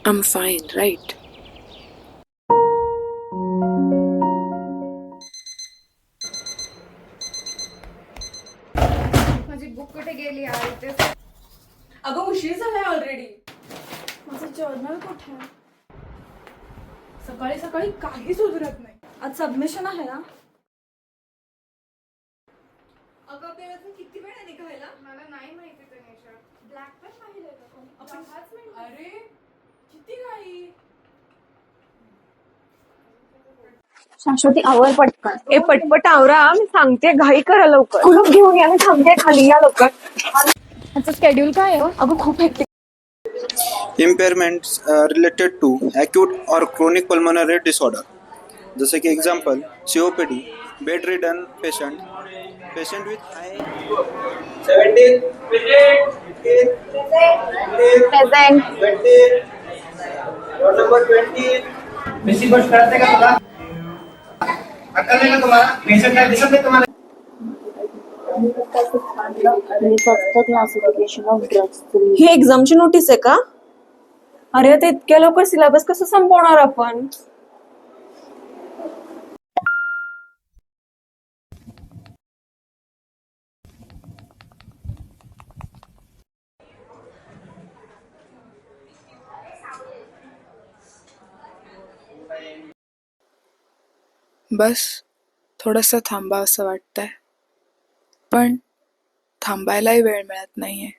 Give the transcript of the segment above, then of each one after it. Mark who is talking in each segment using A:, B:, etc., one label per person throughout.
A: I'm fine, right?
B: माझी book कुठे गेली यार इथे.
C: अगं उशीर झालाय ऑलरेडी.
B: माझं जर्नल कुठे आहे?
C: सकाळी सकाळी काही सुधरत नाही.
B: आज सबमिशन आहे ना.
C: अगं आपल्याला अजून किती वेळ आहे निघायला?
B: मला नाही माहिती तनिषा. ब्लॅक पण पाहिलं का कोणी?
C: आपण
B: 5 मिनिट.
C: अरे किती घाई.
D: शाश्वती आवर पटकन.
C: ए पटपट आवरा, मी सांगते घाई करा लवकर.
D: कुलूप घेऊन या, मी थांबते खाली, या लवकर.
B: याचं शेड्यूल काय आहे?
D: अगं खूप hectic.
E: impairments related to acute or chronic pulmonary disorder जसे की example COPD, bedridden patient, patient with high 17
D: present.
E: 20 road number 20
F: basic गोष्ट कळते का तुला? अक्कल नाही का तुम्हाला? पेशंट काय दिसत नाही तुम्हाला?
D: Classification of drugs.
C: ही एक्झामची नोटीस आहे का? अरे आता इतक्या लवकर सिलेबस कसं संपवणार आपण?
A: बस थोडंसं थांबावं असं वाटतंय, पण थांबायलाही वेळ मिळत नाहीये.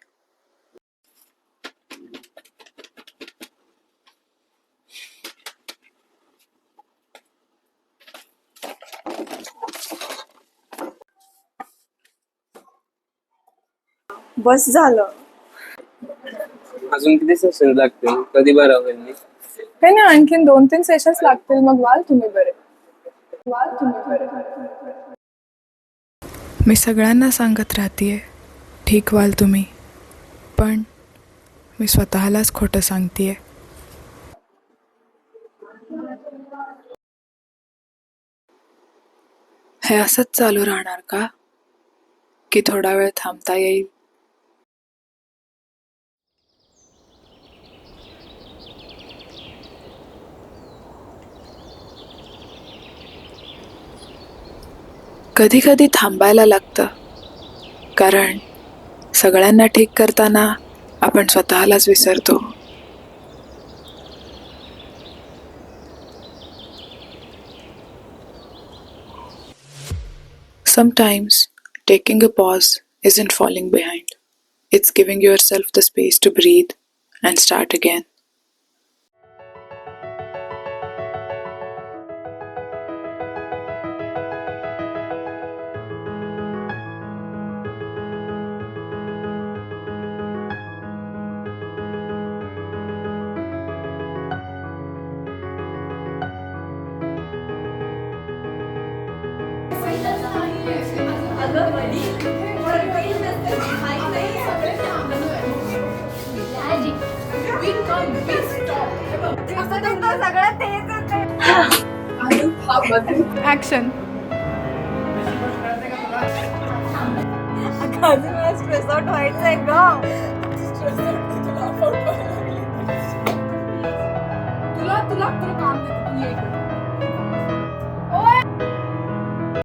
C: बस झालं.
G: अजून किती सेशन लागतील? कधी बरं होईल मी?
C: काही नाही, आणखीन 2-3 सेशन्स लागतील, मग व्हाल तुम्ही बरे.
A: मी सगळ्यांना सांगत राहतेय ठीक व्हाल तुम्ही, पण मी स्वतःलाच खोटं सांगतेय. हे असंच चालू राहणार का? की थोडा वेळ थांबता येईल? कधी कधी थांबायला लागतं, कारण सगळ्यांना ठीक करताना आपण स्वतःलाच विसरतो. Sometimes taking a pause isn't falling behind. It's giving yourself the space to breathe and start again.
B: Action.
C: अजून मला स्ट्रेस आउट व्हायचंय ग. तुला काम